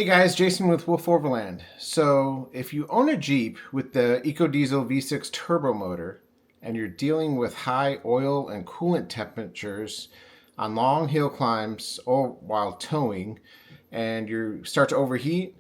Hey guys, Jason with Wolf Overland. So if you own a Jeep with the EcoDiesel V6 turbo motor and you're dealing with high oil and coolant temperatures on long hill climbs or while towing and you start to overheat,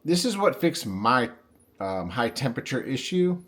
this is what fixed my high temperature issue.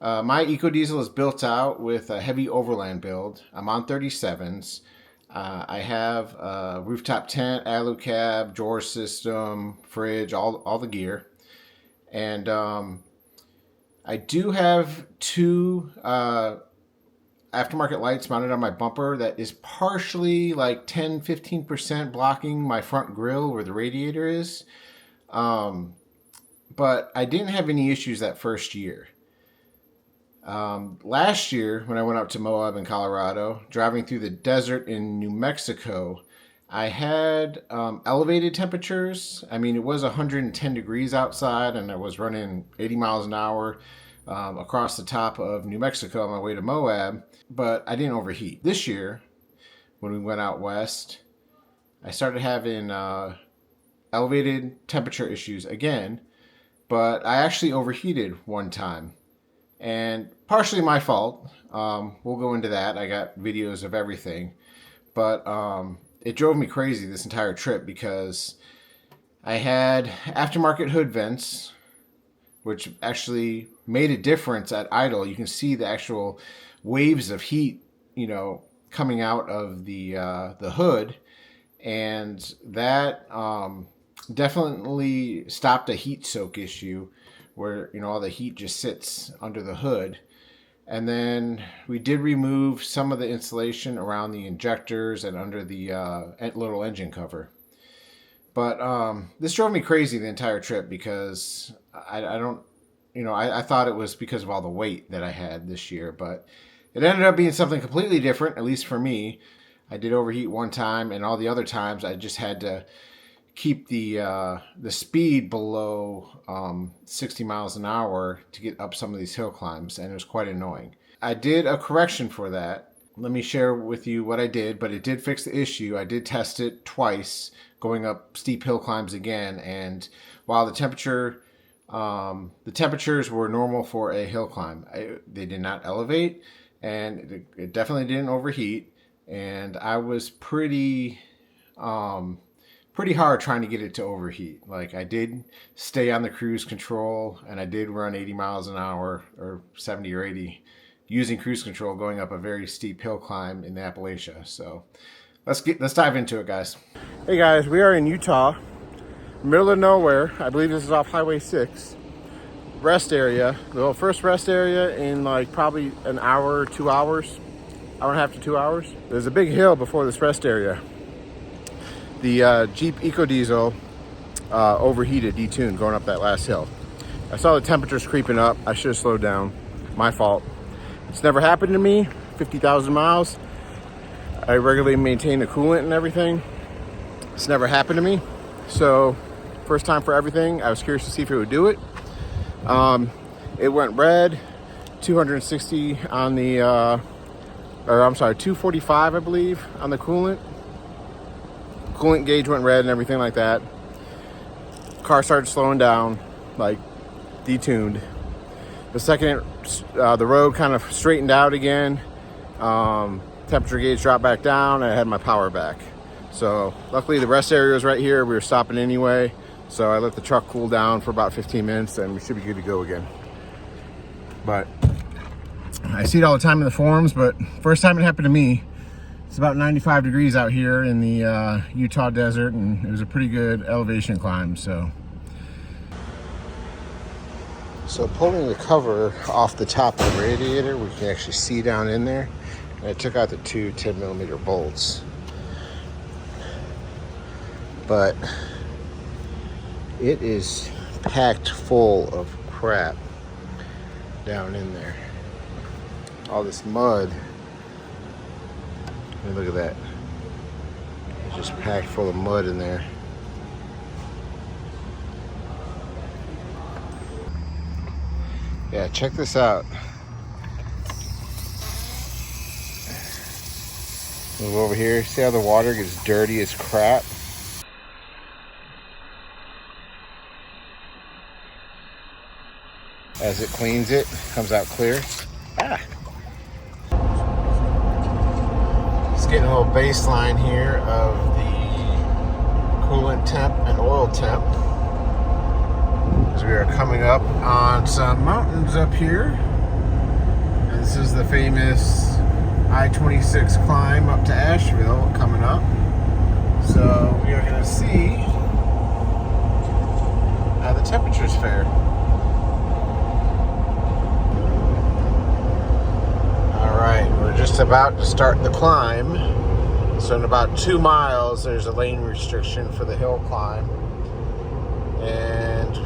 My EcoDiesel is built out with a heavy Overland build. I'm on 37s. I have a rooftop tent, alu cab, drawer system, fridge, all the gear. And I do have two aftermarket lights mounted on my bumper that is partially like 10-15% blocking my front grille where the radiator is. But I didn't have any issues that first year. Last year, when I went out to Moab in Colorado, driving through the desert in New Mexico, I had elevated temperatures. I mean, it was 110 degrees outside, and I was running 80 miles an hour across the top of New Mexico on my way to Moab, but I didn't overheat. This year, when we went out west, I started having elevated temperature issues again, but I actually overheated one time. And partially my fault. We'll go into that. I got videos of everything. But it drove me crazy this entire trip because I had aftermarket hood vents, which actually made a difference at idle. You can see the actual waves of heat, coming out of the hood. And that definitely stopped a heat soak issue where all the heat just sits under the hood. And then we did remove some of the insulation around the injectors and under the little engine cover. But this drove me crazy the entire trip because I thought it was because of all the weight that I had this year, but it ended up being something completely different, at least for me. I did overheat one time, and all the other times I just had to keep the speed below 60 miles an hour to get up some of these hill climbs, and it was quite annoying. I did a correction for that. Let me share with you what I did, but it did fix the issue. I did test it twice, going up steep hill climbs again, and while the temperatures were normal for a hill climb, they did not elevate, and it definitely didn't overheat, and I was pretty hard trying to get it to overheat. Like, I did stay on the cruise control, and I did run 80 miles an hour or 70 or 80 using cruise control going up a very steep hill climb in the Appalachia. So let's dive into it, guys. Hey guys, we are in Utah, middle of nowhere. I believe this is off Highway 6. Rest area, the first rest area in like probably an hour, 2 hours, hour and a half to 2 hours. There's a big hill before this rest area. The Jeep EcoDiesel overheated, detuned, going up that last hill. I saw the temperatures creeping up. I should have slowed down. My fault. It's never happened to me. 50,000 miles. I regularly maintain the coolant and everything. It's never happened to me. So, first time for everything. I was curious to see if it would do it. It went red. 260 on the, 245, I believe, on the coolant. Coolant gauge went red and everything like that. Car started slowing down, like detuned. The second the road kind of straightened out again, temperature gauge dropped back down, and I had my power back. So luckily the rest area was right here. We were stopping anyway, so I let the truck cool down for about 15 minutes and we should be good to go again. But I see it all the time in the forums, but first time it happened to me. It's about 95 degrees out here in the Utah desert, and it was a pretty good elevation climb. So pulling the cover off the top of the radiator, we can actually see down in there. And I took out the two 10mm bolts. But it is packed full of crap down in there. All this mud. And look at that. It's just packed full of mud in there. Yeah, check this out. Move over here. See how the water gets dirty as crap? as it cleans it, comes out clear. Ah. Just getting a little baseline here of the coolant temp and oil temp, as we are coming up on some mountains up here. And this is the famous I-26 climb up to Asheville coming up. So we are going to see how the temperatures fare. Alright, we're just about to start the climb. So in about 2 miles, there's a lane restriction for the hill climb. And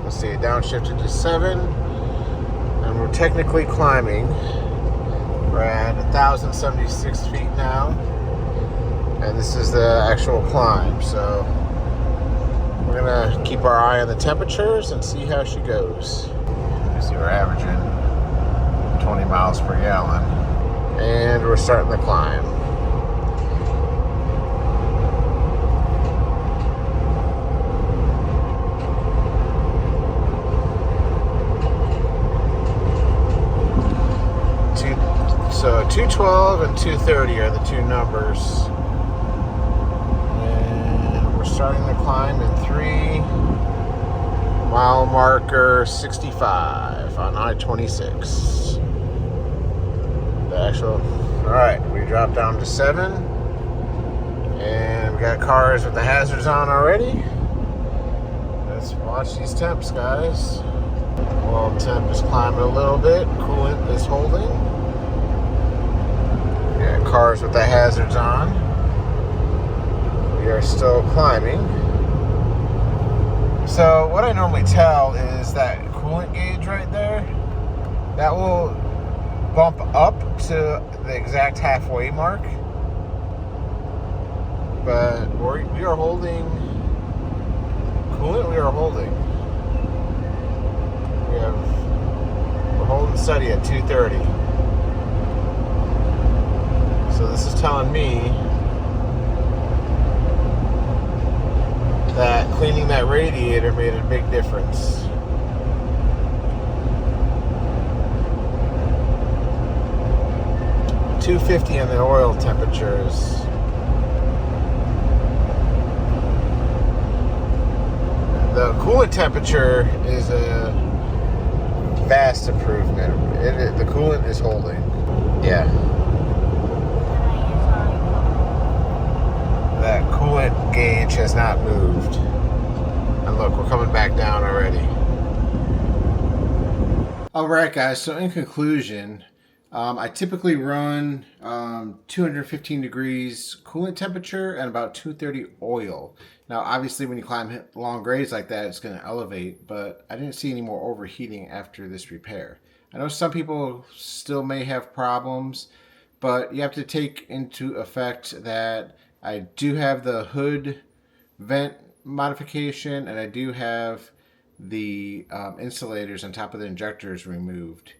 let's see, downshifted to 7. And we're technically climbing. We're at 1,076 feet now. And this is the actual climb. So we're going to keep our eye on the temperatures and see how she goes. You see we're averaging 20 miles per gallon. And we're starting the climb. So 212 and 230 are the two numbers. And we're starting the climb in 3. Mile marker 65 on I-26. The actual, alright, we dropped down to 7. And we got cars with the hazards on already. Let's watch these temps, guys. Well, temp is climbing a little bit. Coolant is holding. Got cars with the hazards on. We are still climbing. So what I normally tell is that coolant gauge right there, that will bump up to the exact halfway mark. But we are holding coolant. We are holding. We're holding steady at 230. So this is telling me that cleaning that radiator made a big difference. $250 on the oil temperatures. The coolant temperature is a vast improvement. The coolant is holding. Yeah. That coolant gauge has not moved. And look, we're coming back down already. Alright guys, so in conclusion, I typically run 215 degrees coolant temperature and about 230 oil. Now obviously when you climb long grades like that, it's going to elevate, but I didn't see any more overheating after this repair. I know some people still may have problems, but you have to take into effect that I do have the hood vent modification, and I do have the insulators on top of the injectors removed.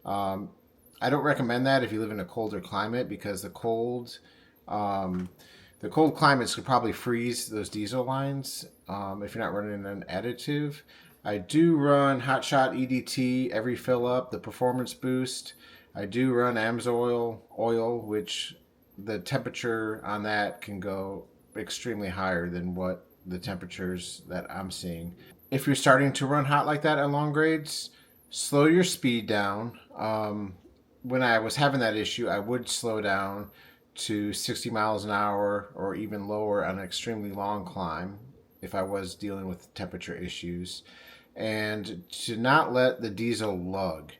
I don't recommend that if you live in a colder climate, because the cold climates could probably freeze those diesel lines if you're not running an additive. I do run Hot Shot EDT every fill up, the performance boost. I do run AMSOIL, which the temperature on that can go extremely higher than what the temperatures that I'm seeing. If you're starting to run hot like that on long grades, slow your speed down. When I was having that issue, I would slow down to 60 miles an hour or even lower on an extremely long climb if I was dealing with temperature issues. And to not let the diesel lug.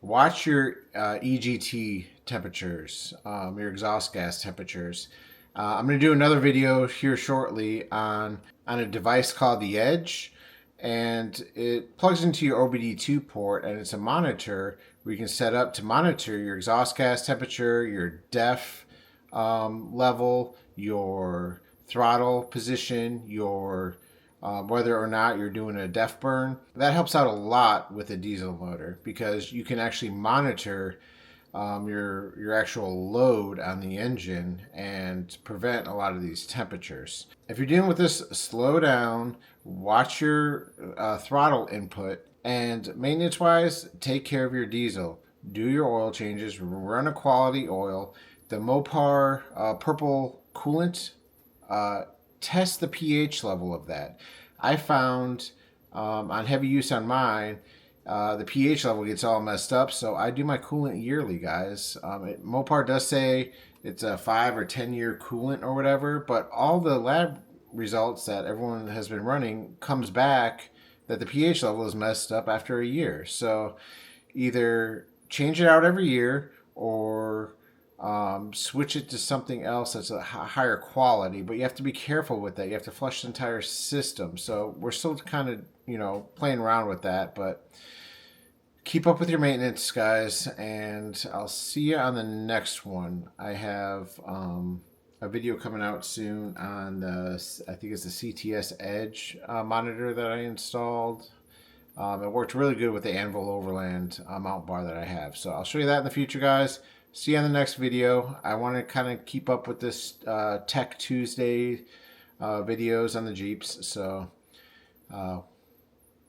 Watch your EGT temperatures, your exhaust gas temperatures. I'm going to do another video here shortly on a device called the Edge, and it plugs into your OBD2 port, and it's a monitor where you can set up to monitor your exhaust gas temperature, your DEF level, your throttle position, your whether or not you're doing a DEF burn. That helps out a lot with a diesel motor because you can actually monitor your actual load on the engine and prevent a lot of these temperatures. If you're dealing with this, slow down, watch your throttle input, And maintenance wise, take care of your diesel. Do your oil changes. Run a quality oil. The Mopar purple coolant, test the pH level of that. I found on heavy use on mine, the pH level gets all messed up, so I do my coolant yearly, guys. Mopar does say it's a 5 or 10 year coolant or whatever, but all the lab results that everyone has been running comes back that the pH level is messed up after a year. So either change it out every year or switch it to something else that's a higher quality, but you have to be careful with that. You have to flush the entire system. So we're still kind of, playing around with that, but keep up with your maintenance, guys, and I'll see you on the next one. I have a video coming out soon on I think it's the CTS Edge monitor that I installed. It worked really good with the Anvil Overland mount bar that I have. So I'll show you that in the future, guys. See you on the next video. I want to kind of keep up with this Tech Tuesday videos on the Jeeps. So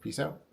peace out.